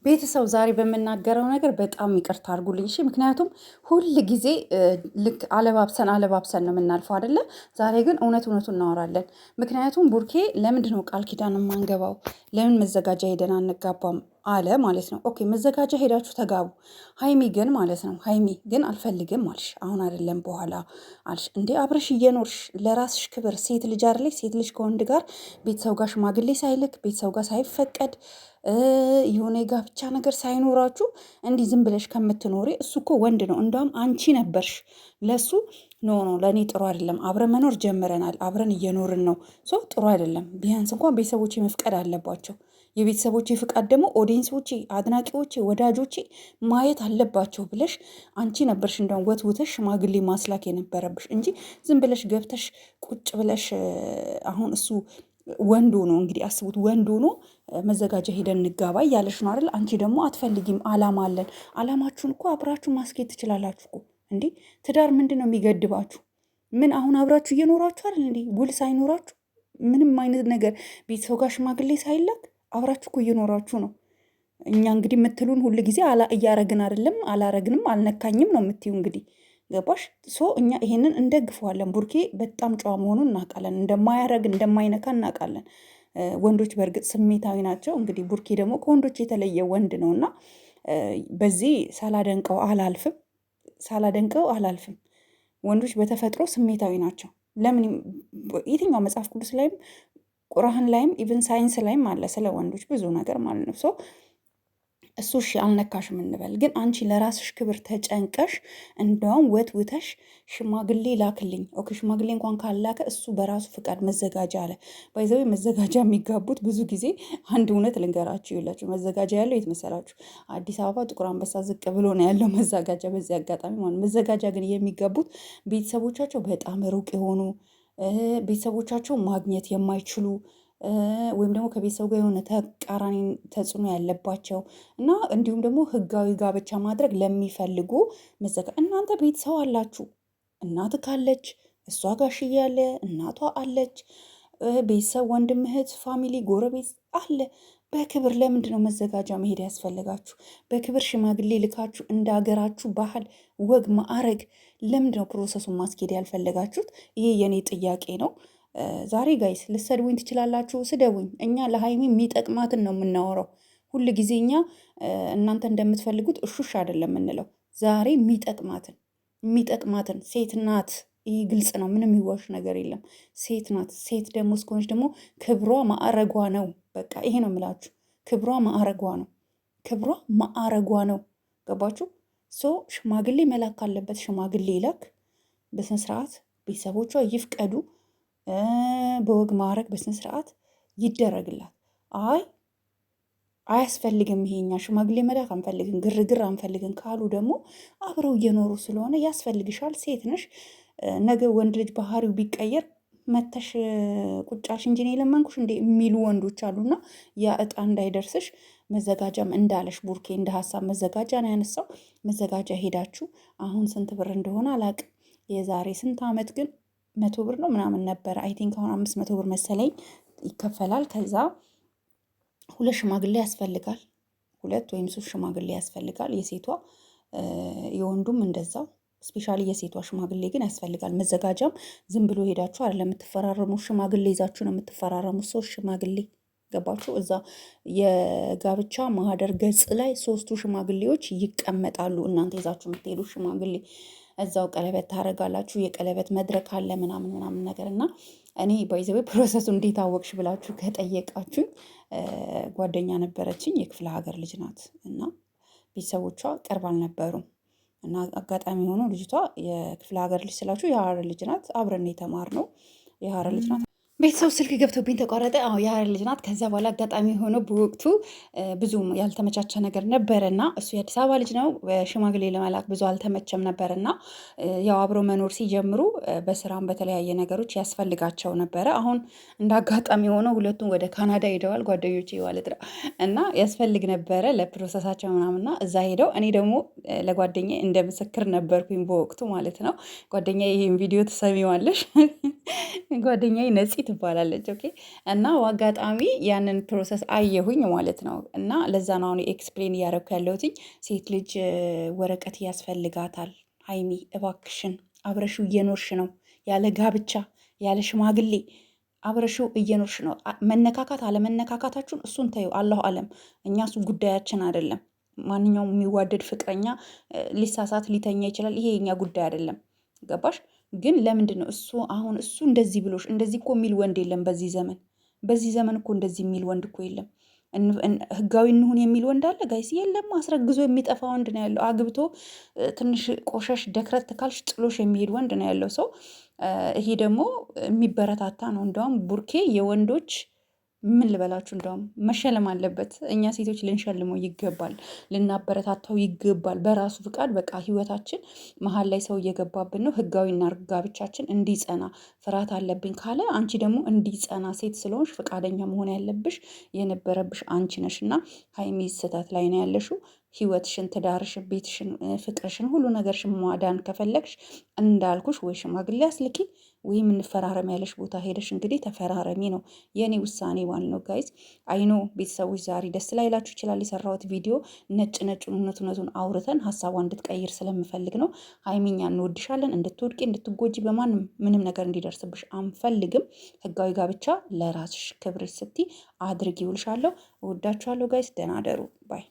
ቤተሰብ ዛሬ በምናገረው ነገር በጣም ይቅርታ አድርጉልኝ እሺ። ምክንያቱም ሁል ጊዜ ልክ አለባብሰን ነው የምናልፈው አይደለ? ዛሬ ግን እውነቱን እናወራለን። ምክንያቱም ቡርኬ ለምንድን ነው ቃል ኪዳን የማንገባው? ለምን መዘጋጃ ሄደን አንጋባም አለ ማለት ነው። ኦኬ መዘጋጃ ሄዳችሁ ተጋቡ። ሀይሚ ግን ማለት ነው ሀይሚ ግን አልፈልግም አልሽ። አሁን አይደለም በኋላ አልሽ እንዴ? አብረሽ እየኖርሽ ለራስሽ ክብር ሴት ልጅ አይደለሽ? ሴት ልጅ ከወንድ ጋር ቤተሰብ ጋር ሽማግሌ ሳይልክ ቤተሰብ ጋር ሳይፈቀድ የሆነ የጋብቻ ነገር ሳይኖራችሁ እንዲህ ዝም ብለሽ ከምትኖሪ እሱ እኮ ወንድ ነው። እንዳውም አንቺ ነበርሽ ለሱ ኖ ለእኔ ጥሩ አይደለም፣ አብረን መኖር ጀምረናል፣ አብረን እየኖርን ነው፣ ጥሩ አይደለም። ቢያንስ እንኳን ቤተሰቦቼ መፍቀድ አለባቸው። የቤተሰቦቼ ፍቃድ ደግሞ ኦዲየንሶቼ፣ አድናቂዎቼ፣ ወዳጆቼ ማየት አለባቸው ብለሽ አንቺ ነበርሽ እንደውም ወትውተሽ ሽማግሌ ማስላክ የነበረብሽ እንጂ ዝም ብለሽ ገብተሽ ቁጭ ብለሽ አሁን እሱ ወንድ ሆኖ እንግዲህ አስቡት፣ ወንድ ሆኖ መዘጋጃ ሄደን እንጋባ እያለሽ ነው አይደል? አንቺ ደግሞ አትፈልጊም። አላማ አለን። አላማችሁን እኮ አብራችሁ ማስኬድ ትችላላችሁ እኮ እንዴ። ትዳር ምንድን ነው የሚገድባችሁ? ምን አሁን አብራችሁ እየኖራችሁ አይደል እንዴ? ውል ሳይኖራችሁ ምንም አይነት ነገር ቤተሰብ ጋር ሽማግሌ ሳይላክ አብራችሁ እኮ እየኖራችሁ ነው። እኛ እንግዲህ የምትሉን ሁል ጊዜ እያረግን አይደለም፣ አላረግንም፣ አልነካኝም ነው የምትዩ እንግዲህ ገባሽ? እኛ ይሄንን እንደግፈዋለን። ቡርኬ በጣም ጨዋ መሆኑን እናውቃለን። እንደማያረግ እንደማይነካ እናውቃለን። ወንዶች በእርግጥ ስሜታዊ ናቸው። እንግዲህ ቡርኬ ደግሞ ከወንዶች የተለየ ወንድ ነው እና በዚህ ሳላደንቀው አላልፍም። ወንዶች በተፈጥሮ ስሜታዊ ናቸው። ለምን የትኛው መጽሐፍ ቅዱስ ላይም ቁርአን ላይም ኢቨን ሳይንስ ላይም አለ ስለ ወንዶች ብዙ ነገር ማለት ነው። እሱ እሺ አልነካሽም እንበል፣ ግን አንቺ ለራስሽ ክብር ተጨንቀሽ እንደውም ወትውተሽ ሽማግሌ ላክልኝ። ኦኬ ሽማግሌ እንኳን ካላከ እሱ በራሱ ፍቃድ መዘጋጃ አለ። ባይዘዌ መዘጋጃ የሚጋቡት ብዙ ጊዜ አንድ እውነት ልንገራችሁ ይላችሁ፣ መዘጋጃ ያለው የት መሰላችሁ? አዲስ አበባ ጥቁር አንበሳ ዝቅ ብሎ ነው ያለው መዘጋጃ። በዚህ አጋጣሚ ማለት መዘጋጃ ግን የሚጋቡት ቤተሰቦቻቸው በጣም ሩቅ የሆኑ ቤተሰቦቻቸው ማግኘት የማይችሉ ወይም ደግሞ ከቤተሰቡ ጋር የሆነ ተቃራኒ ተጽዕኖ ያለባቸው እና እንዲሁም ደግሞ ህጋዊ ጋብቻ ማድረግ ለሚፈልጉ እናንተ ቤተሰብ አላችሁ። እናት ካለች እሷ ጋሽዬ አለ፣ እናቷ አለች፣ ቤተሰብ ወንድም፣ እህት፣ ፋሚሊ፣ ጎረቤት አለ። በክብር ለምንድን ነው መዘጋጃ መሄድ ያስፈልጋችሁ? በክብር ሽማግሌ ልካችሁ እንደ ሀገራችሁ ባህል ወግ ማዕረግ ለምንድን ነው ፕሮሰሱን ማስኬድ ያልፈለጋችሁት? ይሄ የኔ ጥያቄ ነው። ዛሬ ጋይስ ልሰድቡኝ ትችላላችሁ፣ ስደቡኝ። እኛ ለሀይሚ የሚጠቅማትን ነው የምናወራው። ሁል ጊዜ እኛ እናንተ እንደምትፈልጉት እሹሽ አይደለም የምንለው። ዛሬ የሚጠቅማትን ሴት ናት። ይህ ግልጽ ነው፣ ምንም የሚዋሽ ነገር የለም። ሴት ናት። ሴት ደግሞ እስከሆነች ደግሞ ክብሯ ማዕረጓ ነው። በቃ ይሄ ነው የምላችሁ። ክብሯ ማዕረጓ ነው። ክብሯ ማዕረጓ ነው። ገባችሁ? ሽማግሌ መላክ ካለበት ሽማግሌ ይላክ፣ በስነስርዓት ቤተሰቦቿ ይፍቀዱ፣ በወግ ማዕረግ በስነስርዓት ይደረግላት። አያስፈልግም ይሄኛ ሽማግሌ መላክ አንፈልግም፣ ግርግር አንፈልግም ካሉ ደግሞ አብረው እየኖሩ ስለሆነ ያስፈልግሻል። ሴት ነሽ። ነገ ወንድ ልጅ ባህሪው ቢቀየር መተሽ ቁጫሽ እንጂ እኔ የለመንኩሽ እንደ የሚሉ ወንዶች አሉና ያ እጣ እንዳይደርስሽ መዘጋጃም እንዳለሽ ቡርኬ እንደ ሀሳብ መዘጋጃ ነው ያነሳው። መዘጋጃ ሄዳችሁ አሁን ስንት ብር እንደሆነ አላቅም። የዛሬ ስንት ዓመት ግን 100 ብር ነው ምናምን ነበረ። አይ ቲንክ አሁን 500 ብር መሰለኝ ይከፈላል። ከዛ 2 ሽማግሌ ያስፈልጋል። 2 ወይም 3 ሽማግሌ ያስፈልጋል። የሴቷ የወንዱም እንደዛው። ስፔሻሊ የሴቷ ሽማግሌ ግን ያስፈልጋል። መዘጋጃም ዝም ብሎ ሄዳችሁ አይደለም የምትፈራረሙ፣ ሽማግሌ ይዛችሁ ነው የምትፈራረሙ። 3 ሽማግሌ ገባችሁ? እዛ የጋብቻ ማህደር ገጽ ላይ 3ቱ ሽማግሌዎች ይቀመጣሉ። እናንተ ይዛችሁ የምትሄዱ ሽማግሌ እዛው ቀለበት ታደርጋላችሁ። የቀለበት መድረክ አለ ምናምን ነገር እና እኔ ባይዘዌ ፕሮሰሱ እንዴት አወቅሽ ብላችሁ ከጠየቃችሁ ጓደኛ ነበረችኝ፣ የክፍለ ሀገር ልጅ ናት እና ቤተሰቦቿ ቅርብ አልነበሩም እና አጋጣሚ ሆኖ ልጅቷ የክፍለ ሀገር ልጅ ስላችሁ የሀረር ልጅ ናት። አብረን የተማርነው የሀረር ልጅ ናት። ቤተሰብ ስልክ ገብቶብኝ ተቋረጠ። የሀረር ልጅ ናት። ከዛ በኋላ አጋጣሚ ሆኖ በወቅቱ ብዙ ያልተመቻቸ ነገር ነበረና እሱ የአዲስ አበባ ልጅ ነው። ሽማግሌ ለመላክ ብዙ አልተመቸም ነበርና ያው አብሮ መኖር ሲጀምሩ በስራም በተለያየ ነገሮች ያስፈልጋቸው ነበረ። አሁን እንደ አጋጣሚ ሆኖ ሁለቱም ወደ ካናዳ ሄደዋል፣ ጓደኞቼ ማለት ነው። እና ያስፈልግ ነበረ ለፕሮሰሳቸው ምናምንና እዛ ሄደው እኔ ደግሞ ለጓደኛ እንደ ምስክር ነበርኩኝ በወቅቱ ማለት ነው። ጓደኛ ይህን ቪዲዮ ትሰሚዋለሽ። ጓደኛ ነፂ ትባላለች። ኦኬ። እና አጋጣሚ ያንን ፕሮሰስ አየሁኝ ማለት ነው። እና ለዛ ነው አሁን ኤክስፕሌን እያደረኩ ያለሁትኝ። ሴት ልጅ ወረቀት ያስፈልጋታል። ሀይሚ እባክሽን አብረሽው እየኖርሽ ነው፣ ያለ ጋብቻ ያለ ሽማግሌ አብረሽው እየኖርሽ ነው። መነካካት አለመነካካታችሁን እሱን ተዩ፣ አላሁ አለም። እኛ እሱ ጉዳያችን አይደለም። ማንኛውም የሚዋደድ ፍቅረኛ ሊሳሳት ሊተኛ ይችላል። ይሄ የኛ ጉዳይ አይደለም። ገባሽ? ግን ለምንድን ነው እሱ አሁን እሱ እንደዚህ ብሎሽ? እንደዚህ እኮ የሚል ወንድ የለም በዚህ ዘመን። በዚህ ዘመን እኮ እንደዚህ የሚል ወንድ እኮ የለም። ህጋዊ እንሁን የሚል ወንድ አለ ጋይስ? የለም። አስረግዞ የሚጠፋ ወንድ ነው ያለው። አግብቶ ትንሽ ቆሸሽ ደክረት ካልሽ ጥሎሽ የሚሄድ ወንድ ነው ያለው ሰው። ይሄ ደግሞ የሚበረታታ ነው። እንደውም ቡርኬ የወንዶች ምን ልበላችሁ፣ እንደውም መሸለም አለበት። እኛ ሴቶች ልንሸልመው ይገባል፣ ልናበረታታው ይገባል። በራሱ ፍቃድ በቃ ህይወታችን መሀል ላይ ሰው እየገባብን ነው፣ ህጋዊና ጋብቻችን እንዲጸና ፍርሃት አለብኝ ካለ፣ አንቺ ደግሞ እንዲጸና ሴት ስለሆንሽ ፈቃደኛ መሆን ያለብሽ የነበረብሽ አንቺ ነሽ። እና ሀይሚ ስህተት ላይ ነው ያለሽው። ህይወትሽን፣ ትዳርሽን፣ ቤትሽን፣ ፍቅርሽን፣ ሁሉ ነገርሽን ማዳን ከፈለግሽ እንዳልኩሽ ወይ ሽማግሌ አስልኪ ወይም እንፈራረም ያለሽ ቦታ ሄደሽ እንግዲህ ተፈራረሚ ነው የኔ ውሳኔ ማለት ነው ጋይዝ። አይኖ ቤተሰቦች ዛሬ ደስ ላይላችሁ ይችላል የሰራሁት ቪዲዮ። ነጭ ነጩን እውነቱን አውርተን ሀሳቧ እንድትቀይር ስለምፈልግ ነው። ሀይሚኛ እንወድሻለን። እንድትወድቂ እንድትጎጂ በማንም ምንም ነገር እንዲደርስብሽ አንፈልግም። ህጋዊ ጋብቻ ለራስሽ ክብርሽ ስቲ አድርጊ። ውልሻለሁ። እወዳችኋለሁ ጋይስ። ደህና ደሩ ባይ